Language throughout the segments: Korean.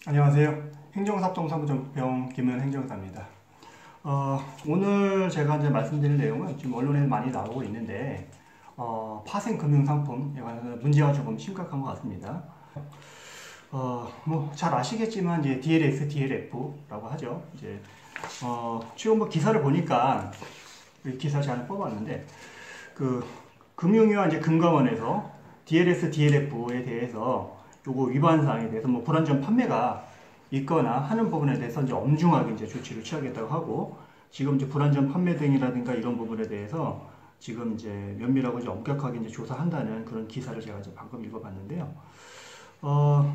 안녕하세요. 행정사업동사무정병 김은 행정사입니다. 오늘 제가 이제 말씀드릴 내용은 지금 언론에 많이 나오고 있는데, 파생금융상품에 관해서 문제가 조금 심각한 것 같습니다. 뭐 잘 아시겠지만 이제 DLS, DLF라고 하죠. 이제 지금 뭐 기사를 보니까 기사 잘 뽑았는데 그 금융위와 이제 금감원에서 DLS, DLF에 대해서 요거 위반 사항에 대해서 뭐 불안전 판매가 있거나 하는 부분에 대해서 이제 엄중하게 이제 조치를 취하겠다고 하고, 지금 이제 불안전 판매 등이라든가 이런 부분에 대해서 지금 이제 면밀하고 이제 엄격하게 이제 조사한다는 그런 기사를 제가 이제 방금 읽어봤는데요.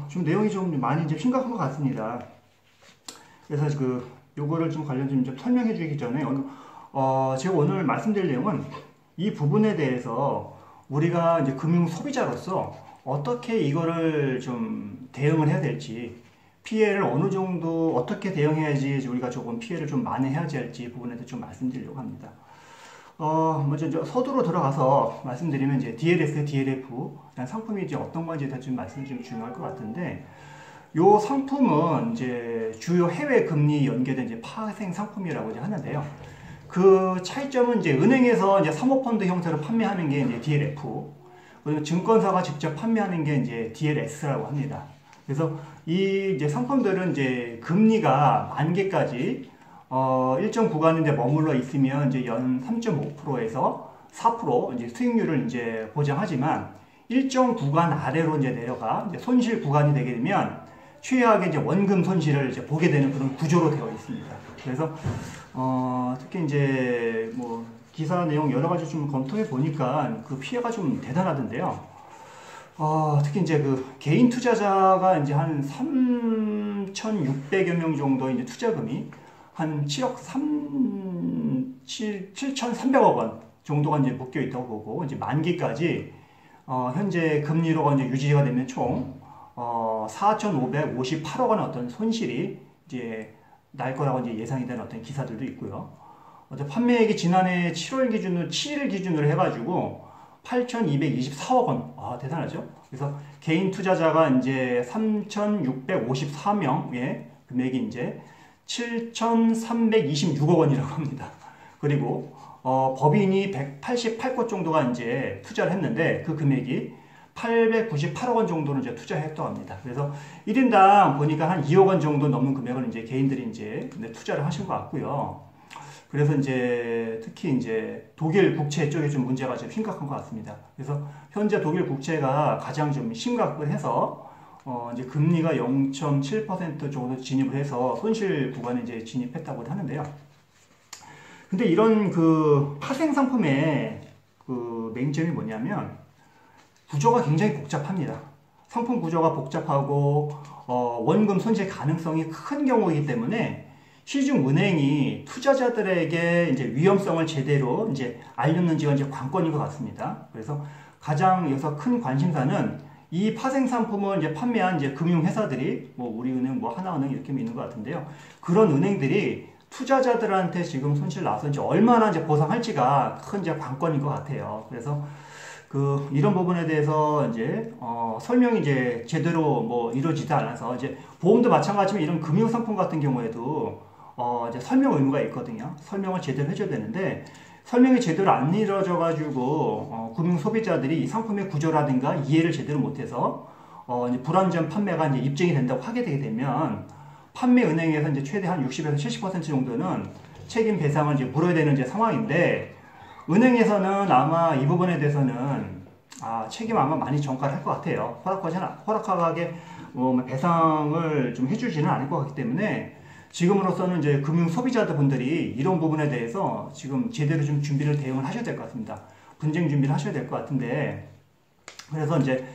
좀 내용이 좀 많이 이제 심각한 것 같습니다. 그래서 요거를 좀 관련 좀 설명해 주기 전에 제가 오늘 말씀드릴 내용은 이 부분에 대해서 우리가 이제 금융 소비자로서 어떻게 이거를 좀 대응을 해야 될지, 피해를 어느 정도 어떻게 대응해야지 우리가 조금 피해를 좀 만회해야지 할지 부분에 대해서 좀 말씀드리려고 합니다. 먼저 서두로 들어가서 말씀드리면 이제 DLS, DLF 상품이 이제 어떤 건지에 대해서 좀 말씀이 좀 중요할 것 같은데, 요 상품은 이제 주요 해외 금리 연계된 이제 파생 상품이라고 이제 하는데요. 그 차이점은 이제 은행에서 이제 사모펀드 형태로 판매하는 게 이제 DLF, 그리고 증권사가 직접 판매하는 게 이제 DLS라고 합니다. 그래서 이 이제 상품들은 이제 금리가 만기까지 일정 구간인데 머물러 있으면 이제 연 3.5%에서 4% 이제 수익률을 이제 보장하지만, 일정 구간 아래로 이제 내려가 이제 손실 구간이 되게 되면 최악의 이제 원금 손실을 이제 보게 되는 그런 구조로 되어 있습니다. 그래서 특히 이제 뭐 기사 내용 여러 가지 좀 검토해 보니까 그 피해가 좀 대단하던데요. 특히 이제 그 개인 투자자가 이제 한 3,600여 명 정도 이제 투자금이 한 7,300억 원 정도가 이제 묶여 있다고 보고, 이제 만기까지 현재 금리로가 이제 유지가 되면 총 4,558억 원 어떤 손실이 이제 날 거라고 이제 예상이 되는 어떤 기사들도 있고요. 판매액이 지난해 7월 기준으로 7일 기준으로 해가지고 8,224억 원. 대단하죠? 그래서 개인 투자자가 이제 3,654명의 금액이 이제 7,326억 원이라고 합니다. 그리고 법인이 188곳 정도가 이제 투자를 했는데 그 금액이 898억 원 정도는 이제 투자했다고 합니다. 그래서 1인당 보니까 한 2억 원 정도 넘는 금액을 이제 개인들이 이제 투자를 하신 것 같고요. 그래서 이제 특히 이제 독일 국채 쪽에 좀 문제가 좀 심각한 것 같습니다. 그래서 현재 독일 국채가 가장 좀 심각을 해서 이제 금리가 0.7% 정도 진입을 해서 손실 구간에 이제 진입했다고 하는데요. 근데 이런 그 파생 상품의 그 맹점이 뭐냐면 구조가 굉장히 복잡합니다. 상품 구조가 복잡하고 원금 손실 가능성이 큰 경우이기 때문에 시중 은행이 투자자들에게 이제 위험성을 제대로 이제 알렸는지가 이제 관건인 것 같습니다. 그래서 가장 여기서 큰 관심사는 이 파생 상품을 이제 판매한 이제 금융회사들이 뭐 우리은행, 뭐 하나은행 이렇게 있는 것 같은데요. 그런 은행들이 투자자들한테 지금 손실 나서 이제 얼마나 이제 보상할지가 큰 이제 관건인 것 같아요. 그래서 이런 부분에 대해서 이제 설명이 이제 제대로 뭐 이루어지지 않아서, 이제 보험도 마찬가지지만 이런 금융 상품 같은 경우에도 이제 설명 의무가 있거든요. 설명을 제대로 해줘야 되는데 설명이 제대로 안 이루어져 가지고 금융 소비자들이 이 상품의 구조라든가 이해를 제대로 못해서 이제 불안전 판매가 이제 입증이 된다고 하게 되게 되면 판매 은행에서 이제 최대 한 60에서 70% 정도는 책임 배상을 이제 물어야 되는 이제 상황인데, 은행에서는 아마 이 부분에 대해서는 책임 아마 많이 전가를 할 것 같아요. 허락하게 배상을 좀 해주지는 않을 것 같기 때문에 지금으로서는 이제 금융 소비자들 분들이 이런 부분에 대해서 지금 제대로 좀 대응을 하셔야 될 것 같습니다. 분쟁 준비를 하셔야 될 것 같은데, 그래서 이제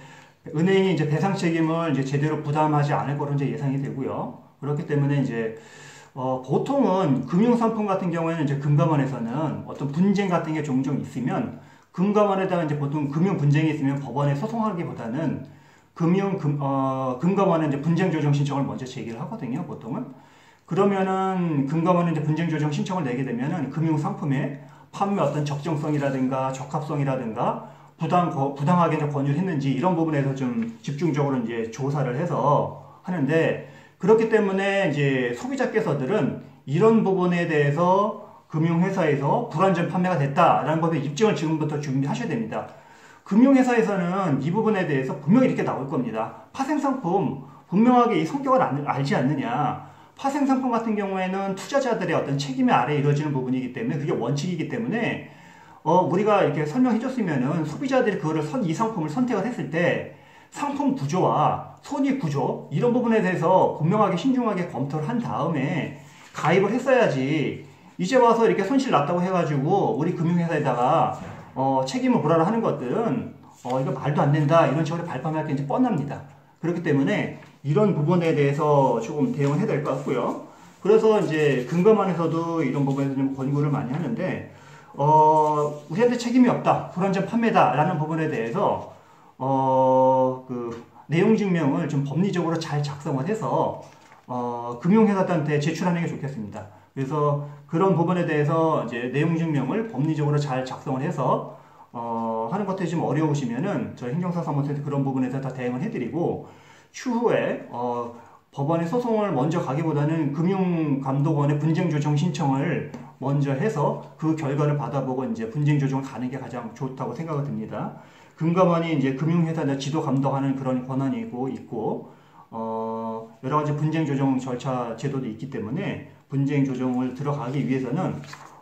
은행이 이제 배상 책임을 이제 제대로 부담하지 않을 거로 이제 예상이 되고요. 그렇기 때문에 이제 보통은 금융상품 같은 경우에는 이제 금감원에서는 어떤 분쟁 같은 게 종종 있으면 금감원에다가 이제 보통 금융 분쟁이 있으면 법원에 소송하기보다는 금감원에 이제 분쟁 조정 신청을 먼저 제기를 하거든요, 보통은. 그러면은 금감원에 이제 분쟁 조정 신청을 내게 되면은 금융 상품의 판매 어떤 적정성이라든가 적합성이라든가 부당하게 권유를 했는지 이런 부분에서 좀 집중적으로 이제 조사를 해서 하는데, 그렇기 때문에 이제 소비자께서들은 이런 부분에 대해서 금융회사에서 불완전 판매가 됐다라는 법에 입증을 지금부터 준비하셔야 됩니다. 금융회사에서는 이 부분에 대해서 분명히 이렇게 나올 겁니다. 파생상품 분명하게 이 성격을 알지 않느냐. 파생상품 같은 경우에는 투자자들의 어떤 책임의 아래에 이루어지는 부분이기 때문에 그게 원칙이기 때문에 우리가 이렇게 설명해 줬으면은 소비자들이 이 상품을 선택을 했을 때 상품 구조와 손익 구조 이런 부분에 대해서 분명하게 신중하게 검토를 한 다음에 가입을 했어야지 이제 와서 이렇게 손실 났다고 해가지고 우리 금융회사에다가 책임을 물어라 하는 것들은 이거 말도 안 된다 이런 식으로 발뺌할 게 이제 뻔합니다. 그렇기 때문에 이런 부분에 대해서 조금 대응을 해야 될 것 같고요. 그래서 이제 금감원에서도 이런 부분에서 좀 권고를 많이 하는데 우리한테 책임이 없다, 불완전 판매다라는 부분에 대해서 그 내용 증명을 좀 법리적으로 잘 작성을 해서 금융회사한테 제출하는 게 좋겠습니다. 그래서 그런 부분에 대해서 이제 내용 증명을 법리적으로 잘 작성을 해서 하는 것들이 좀 어려우시면은 저희 행정사사무소에서 그런 부분에서 다 대응을 해드리고 추후에 법원에 소송을 먼저 가기보다는 금융감독원에 분쟁조정 신청을 먼저 해서 그 결과를 받아보고 이제 분쟁조정을 가는 게 가장 좋다고 생각이 듭니다. 금감원이 이제 금융회사 지도 감독하는 그런 권한이 있고 여러 가지 분쟁조정 절차 제도도 있기 때문에 분쟁조정을 들어가기 위해서는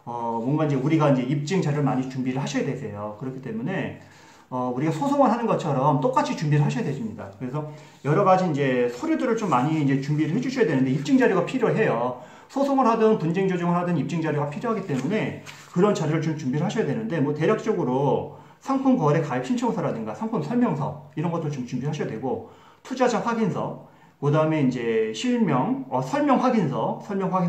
뭔가 이제 우리가 이제 입증 자료를 많이 준비를 하셔야 되세요. 그렇기 때문에 우리가 소송을 하는 것처럼 똑같이 준비를 하셔야 되십니다. 그래서 여러 가지 이제 서류들을 좀 많이 이제 준비를 해 주셔야 되는데 입증 자료가 필요해요. 소송을 하든 분쟁 조정을 하든 입증 자료가 필요하기 때문에 그런 자료를 좀 준비를 하셔야 되는데 뭐 대략적으로 상품 거래 가입 신청서라든가 상품 설명서 이런 것도 좀 준비하셔야 되고 투자자 확인서 그 다음에 이제 실명 설명 확인서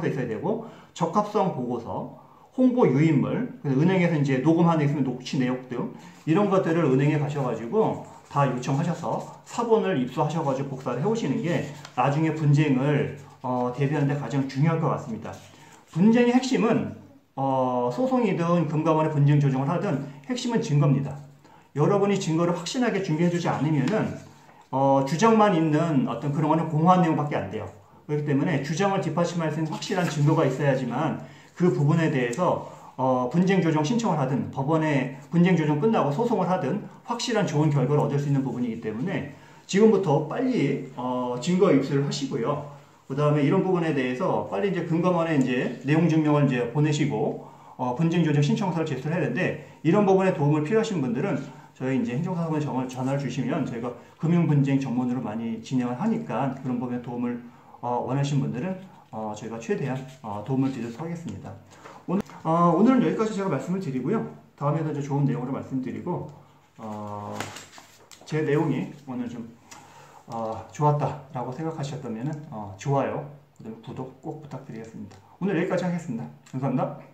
있어야 되고 적합성 보고서 홍보 유인물, 은행에서 이제 녹음한 데 있으면 녹취 내역 등 이런 것들을 은행에 가셔가지고 다 요청하셔서 사본을 입수하셔가지고 복사를 해오시는 게 나중에 분쟁을 대비하는 데 가장 중요할 것 같습니다. 분쟁의 핵심은 소송이든 금감원의 분쟁 조정을 하든 핵심은 증거입니다. 여러분이 증거를 확신하게 준비해주지 않으면은 주장만 있는 어떤 그런 거는 공허한 내용밖에 안 돼요. 그렇기 때문에 주장을 뒷받침할 수 있는 확실한 증거가 있어야지만 그 부분에 대해서 분쟁조정 신청을 하든 법원에 분쟁조정 끝나고 소송을 하든 확실한 좋은 결과를 얻을 수 있는 부분이기 때문에 지금부터 빨리 증거 입수를 하시고요. 그 다음에 이런 부분에 대해서 빨리 이제 금감원에 이제 내용 증명을 이제 보내시고 분쟁조정 신청서를 제출해야 되는데 이런 부분에 도움을 필요하신 분들은 저희 이제 행정사무소에 전화를 주시면 저희가 금융분쟁 전문으로 많이 진행을 하니까 그런 부분에 도움을 원하신 분들은 저희가 최대한 도움을 드리도록 하겠습니다. 오늘은 여기까지 제가 말씀을 드리고요. 다음에도 이제 좋은 내용으로 말씀드리고 제 내용이 오늘 좀 좋았다라고 생각하셨다면 좋아요, 구독 꼭 부탁드리겠습니다. 오늘 여기까지 하겠습니다. 감사합니다.